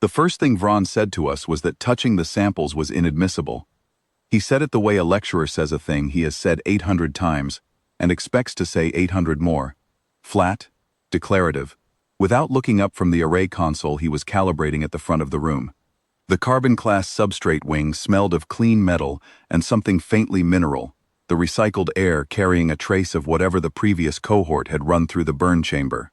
The first thing Vron said to us was that touching the samples was inadmissible. He said it the way a lecturer says a thing he has said 800 times and expects to say 800 more. Flat, declarative, without looking up from the array console he was calibrating at the front of the room. The carbon-class substrate wing smelled of clean metal and something faintly mineral, the recycled air carrying a trace of whatever the previous cohort had run through the burn chamber.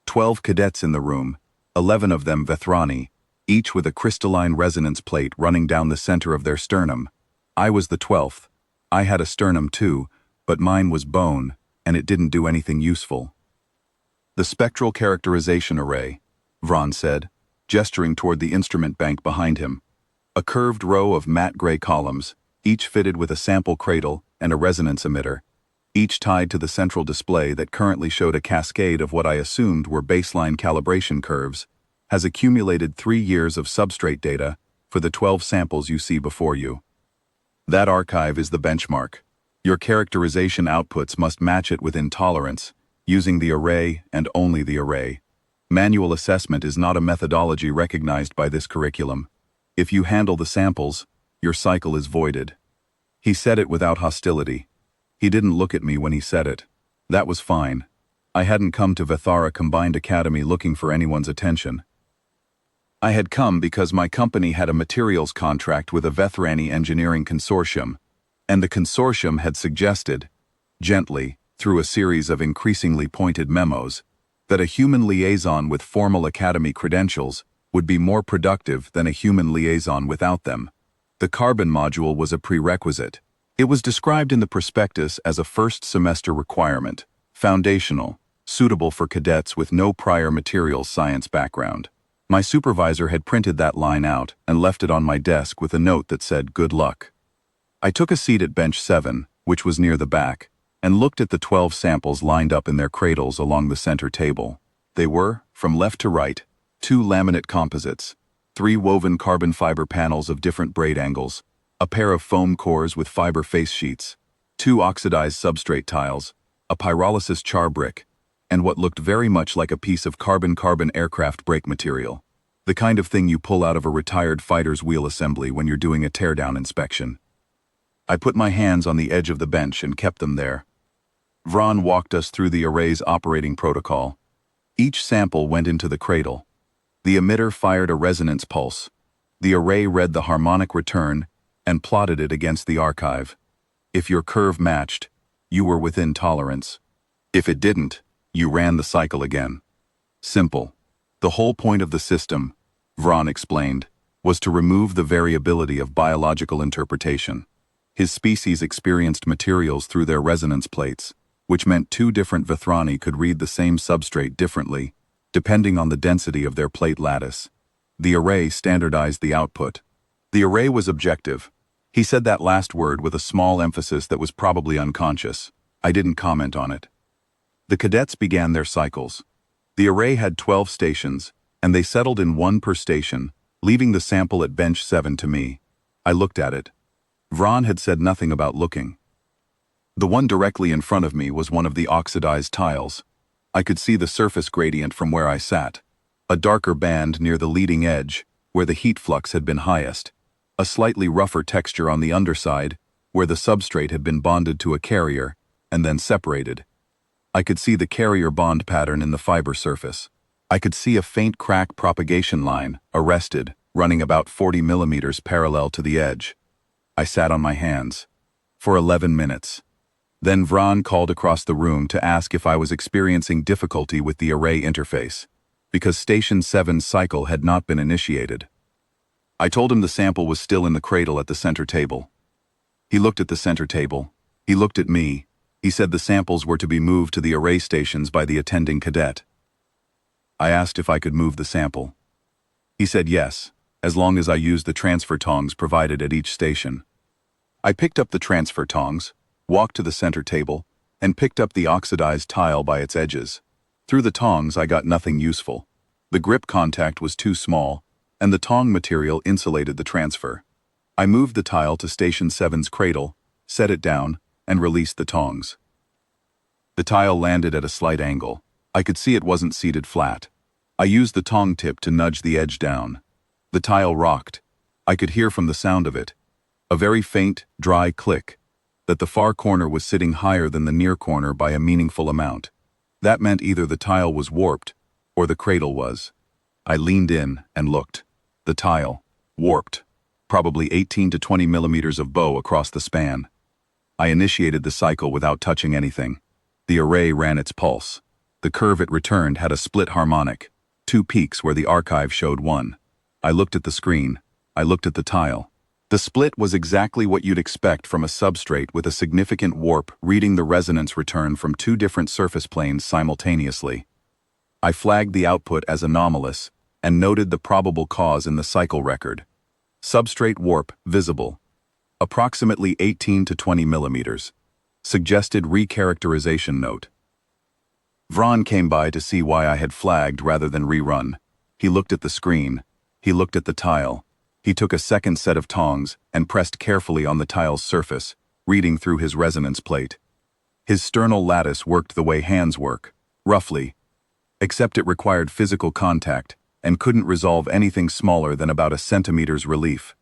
12 cadets in the room, 11 of them Vethrani, each with a crystalline resonance plate running down the center of their sternum. I was the 12th. I had a sternum too, but mine was bone, and it didn't do anything useful. The spectral characterization array, Vron said, gesturing toward the instrument bank behind him. A curved row of matte gray columns, each fitted with a sample cradle and a resonance emitter, each tied to the central display that currently showed a cascade of what I assumed were baseline calibration curves, has accumulated 3 years of substrate data for the 12 samples you see before you. That archive is the benchmark. Your characterization outputs must match it within tolerance, using the array and only the array. Manual assessment is not a methodology recognized by this curriculum. If you handle the samples, your cycle is voided. He said it without hostility. He didn't look at me when he said it. That was fine. I hadn't come to Vethara Combined Academy looking for anyone's attention. I had come because my company had a materials contract with a Vethrani engineering consortium, and the consortium had suggested, gently, through a series of increasingly pointed memos, that a human liaison with formal academy credentials would be more productive than a human liaison without them. The carbon module was a prerequisite. It was described in the prospectus as a first-semester requirement, foundational, suitable for cadets with no prior materials science background. My supervisor had printed that line out and left it on my desk with a note that said, "Good luck." I took a seat at bench 7, which was near the back, and looked at the 12 samples lined up in their cradles along the center table. They were, from left to right, 2 laminate composites, 3 woven carbon fiber panels of different braid angles, a pair of foam cores with fiber face sheets, 2 oxidized substrate tiles, a pyrolysis char brick, and what looked very much like a piece of carbon-carbon aircraft brake material, the kind of thing you pull out of a retired fighter's wheel assembly when you're doing a teardown inspection. I put my hands on the edge of the bench and kept them there. Vron walked us through the array's operating protocol. Each sample went into the cradle. The emitter fired a resonance pulse. The array read the harmonic return and plotted it against the archive. If your curve matched, you were within tolerance. If it didn't, you ran the cycle again. Simple. The whole point of the system, Vron explained, was to remove the variability of biological interpretation. His species experienced materials through their resonance plates, which meant 2 different Vethrani could read the same substrate differently, depending on the density of their plate lattice. The array standardized the output. The array was objective. He said that last word with a small emphasis that was probably unconscious. I didn't comment on it. The cadets began their cycles. The array had 12 stations, and they settled in 1 per station, leaving the sample at bench 7 to me. I looked at it. Vron had said nothing about looking. The one directly in front of me was one of the oxidized tiles. I could see the surface gradient from where I sat. A darker band near the leading edge, where the heat flux had been highest. A slightly rougher texture on the underside, where the substrate had been bonded to a carrier, and then separated. I could see the carrier bond pattern in the fiber surface. I could see a faint crack propagation line, arrested, running about 40 millimeters parallel to the edge. I sat on my hands. For 11 minutes. Then Vron called across the room to ask if I was experiencing difficulty with the array interface, because Station 7's cycle had not been initiated. I told him the sample was still in the cradle at the center table. He looked at the center table. He looked at me. He said the samples were to be moved to the array stations by the attending cadet. I asked if I could move the sample. He said yes, as long as I used the transfer tongs provided at each station. I picked up the transfer tongs, walked to the center table, and picked up the oxidized tile by its edges. Through the tongs I got nothing useful. The grip contact was too small, and the tong material insulated the transfer. I moved the tile to Station 7's cradle, set it down, and released the tongs. The tile landed at a slight angle. I could see it wasn't seated flat. I used the tong tip to nudge the edge down. The tile rocked. I could hear from the sound of it, a very faint, dry click, that the far corner was sitting higher than the near corner by a meaningful amount. That meant either the tile was warped, or the cradle was. I leaned in and looked. The tile, warped, probably 18 to 20 millimeters of bow across the span. I initiated the cycle without touching anything. The array ran its pulse. The curve it returned had a split harmonic, 2 peaks where the archive showed 1. I looked at the screen. I looked at the tile. The split was exactly what you'd expect from a substrate with a significant warp reading the resonance return from 2 different surface planes simultaneously. I flagged the output as anomalous and noted the probable cause in the cycle record. Substrate warp visible. Approximately 18 to 20 millimeters. Suggested recharacterization note. Vron came by to see why I had flagged rather than rerun. He looked at the screen. He looked at the tile. He took a second set of tongs and pressed carefully on the tile's surface, reading through his resonance plate. His sternal lattice worked the way hands work, roughly, except it required physical contact and couldn't resolve anything smaller than about a centimeter's relief.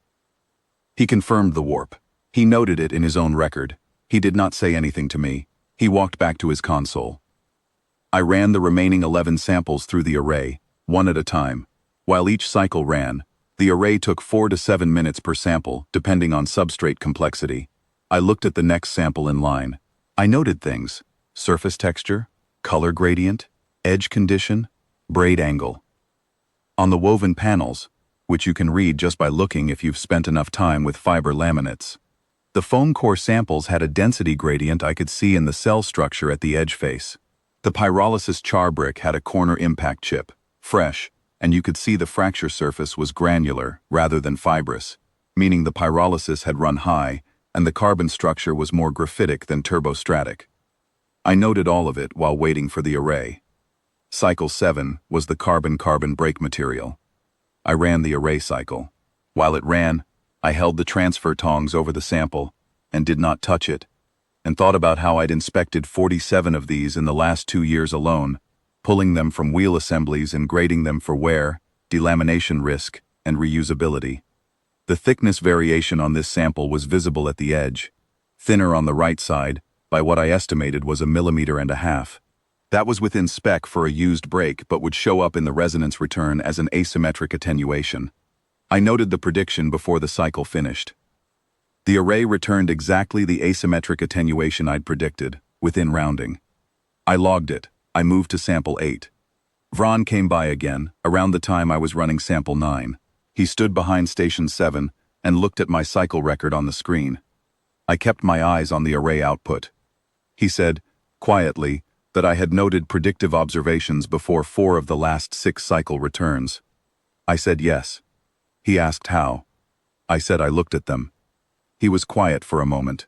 He confirmed the warp. He noted it in his own record. He did not say anything to me. He walked back to his console. I ran the remaining 11 samples through the array, one at a time. While each cycle ran, the array took 4 to 7 minutes per sample, depending on substrate complexity. I looked at the next sample in line. I noted things: surface texture, color gradient, edge condition, braid angle. On the woven panels, which you can read just by looking if you've spent enough time with fiber laminates, the foam core samples had a density gradient I could see in the cell structure at the edge face. The pyrolysis char brick had a corner impact chip, fresh, and you could see the fracture surface was granular rather than fibrous, meaning the pyrolysis had run high and the carbon structure was more graphitic than turbostratic. I noted all of it while waiting for the array. Cycle 7 was the carbon-carbon break material. I ran the array cycle. While it ran, I held the transfer tongs over the sample and did not touch it, and thought about how I'd inspected 47 of these in the last 2 years alone, pulling them from wheel assemblies and grading them for wear, delamination risk, and reusability. The thickness variation on this sample was visible at the edge, thinner on the right side by what I estimated was 1.5 millimeters. That was within spec for a used break but would show up in the resonance return as an asymmetric attenuation. I noted the prediction before the cycle finished. The array returned exactly the asymmetric attenuation I'd predicted, within rounding. I logged it. I moved to sample 8. Vron came by again, around the time I was running sample 9. He stood behind station 7 and looked at my cycle record on the screen. I kept my eyes on the array output. He said, quietly, that I had noted predictive observations before 4 of the last 6 cycle returns. I said yes. He asked how. I said I looked at them. He was quiet for a moment.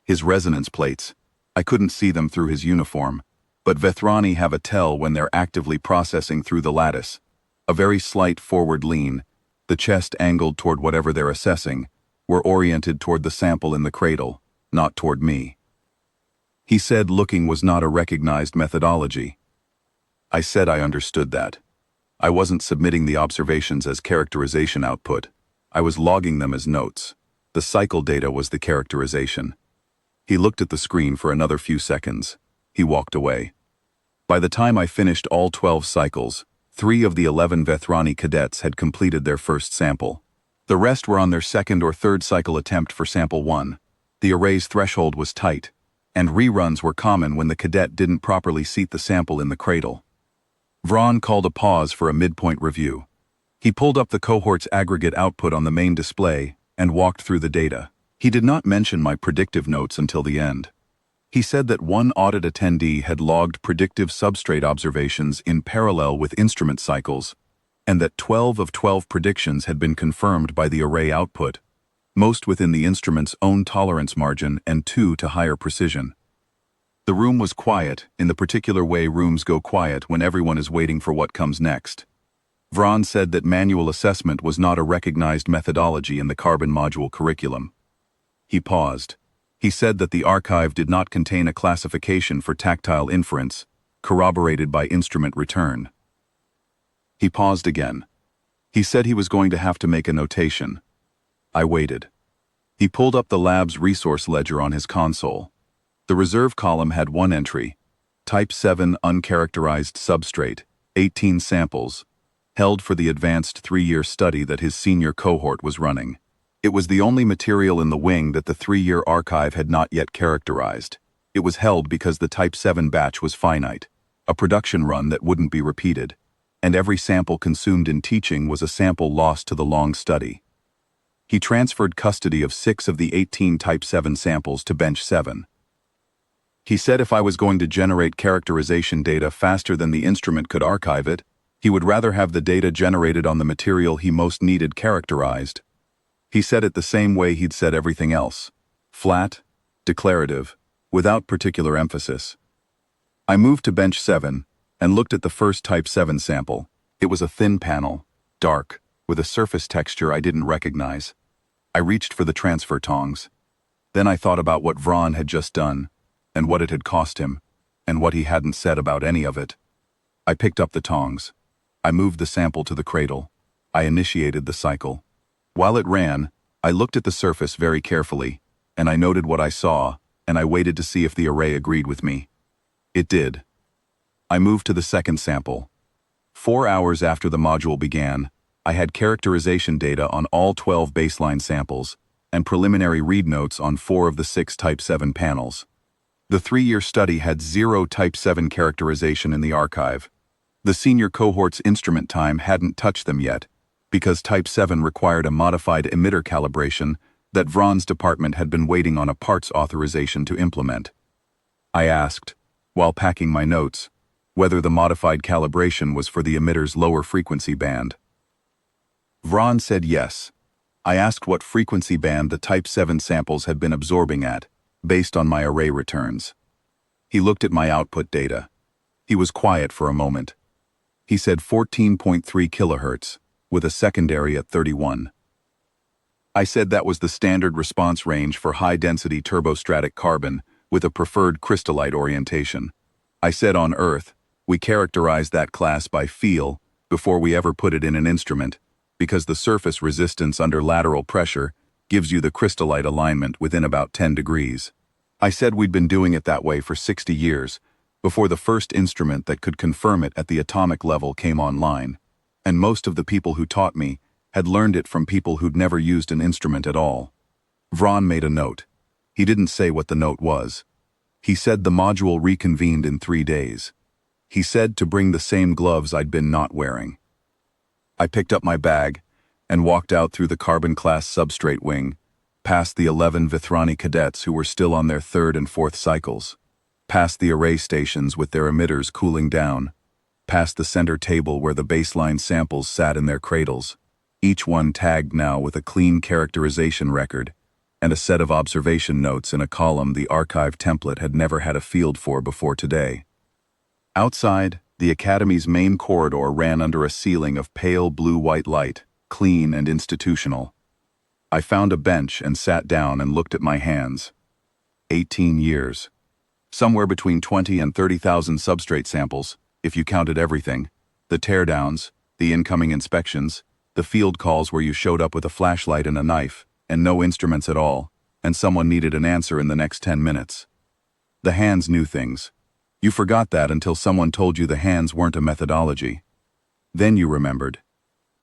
His resonance plates, I couldn't see them through his uniform, but Vethrani have a tell when they're actively processing through the lattice. A very slight forward lean, the chest angled toward whatever they're assessing, were oriented toward the sample in the cradle, not toward me. He said looking was not a recognized methodology. I said I understood that. I wasn't submitting the observations as characterization output. I was logging them as notes. The cycle data was the characterization. He looked at the screen for another few seconds. He walked away. By the time I finished all 12 cycles, 3 of the 11 Vethrani cadets had completed their first sample. The rest were on their second or third cycle attempt for sample 1. The array's threshold was tight, and reruns were common when the cadet didn't properly seat the sample in the cradle. Vron called a pause for a midpoint review. He pulled up the cohort's aggregate output on the main display and walked through the data. He did not mention my predictive notes until the end. He said that one audit attendee had logged predictive substrate observations in parallel with instrument cycles, and that 12 of 12 predictions had been confirmed by the array output, most within the instrument's own tolerance margin and 2 to higher precision. The room was quiet, in the particular way rooms go quiet when everyone is waiting for what comes next. Vron said that manual assessment was not a recognized methodology in the carbon module curriculum. He paused. He said that the archive did not contain a classification for tactile inference, corroborated by instrument return. He paused again. He said he was going to have to make a notation. I waited. He pulled up the lab's resource ledger on his console. The reserve column had one entry, Type 7 uncharacterized substrate, 18 samples, held for the advanced 3-year study that his senior cohort was running. It was the only material in the wing that the 3-year archive had not yet characterized. It was held because the Type 7 batch was finite, a production run that wouldn't be repeated, and every sample consumed in teaching was a sample lost to the long study. He transferred custody of 6 of the 18 Type 7 samples to Bench 7. He said if I was going to generate characterization data faster than the instrument could archive it, he would rather have the data generated on the material he most needed characterized. He said it the same way he'd said everything else. Flat, declarative, without particular emphasis. I moved to Bench 7 and looked at the first Type 7 sample. It was a thin panel, dark, with a surface texture I didn't recognize. I reached for the transfer tongs. Then I thought about what Vron had just done, and what it had cost him, and what he hadn't said about any of it. I picked up the tongs. I moved the sample to the cradle. I initiated the cycle. While it ran, I looked at the surface very carefully, and I noted what I saw, and I waited to see if the array agreed with me. It did. I moved to the second sample. 4 hours after the module began, I had characterization data on all 12 baseline samples, and preliminary read notes on 4 of the 6 Type 7 panels. The 3-year study had 0 Type 7 characterization in the archive. The senior cohort's instrument time hadn't touched them yet, because Type 7 required a modified emitter calibration that Vron's department had been waiting on a parts authorization to implement. I asked, while packing my notes, whether the modified calibration was for the emitter's lower frequency band. Vron said yes. I asked what frequency band the Type 7 samples had been absorbing at, based on my array returns. He looked at my output data. He was quiet for a moment. He said 14.3 kilohertz, with a secondary at 31. I said that was the standard response range for high-density turbostratic carbon with a preferred crystallite orientation. I said on Earth, we characterized that class by feel before we ever put it in an instrument, because the surface resistance under lateral pressure gives you the crystallite alignment within about 10 degrees. I said we'd been doing it that way for 60 years, before the first instrument that could confirm it at the atomic level came online, and most of the people who taught me had learned it from people who'd never used an instrument at all. Vron made a note. He didn't say what the note was. He said the module reconvened in 3 days. He said to bring the same gloves I'd been not wearing. I picked up my bag and walked out through the carbon-class substrate wing, past the 11 Vithrani cadets who were still on their 3rd and 4th cycles, past the array stations with their emitters cooling down, past the center table where the baseline samples sat in their cradles, each one tagged now with a clean characterization record and a set of observation notes in a column the archive template had never had a field for before today. Outside, the Academy's main corridor ran under a ceiling of pale blue-white light, clean and institutional. I found a bench and sat down and looked at my hands. 18 years. Somewhere between 20 and 30,000 substrate samples, if you counted everything. The teardowns, the incoming inspections, the field calls where you showed up with a flashlight and a knife, and no instruments at all, and someone needed an answer in the next 10 minutes. The hands knew things. You forgot that until someone told you the hands weren't a methodology. Then you remembered.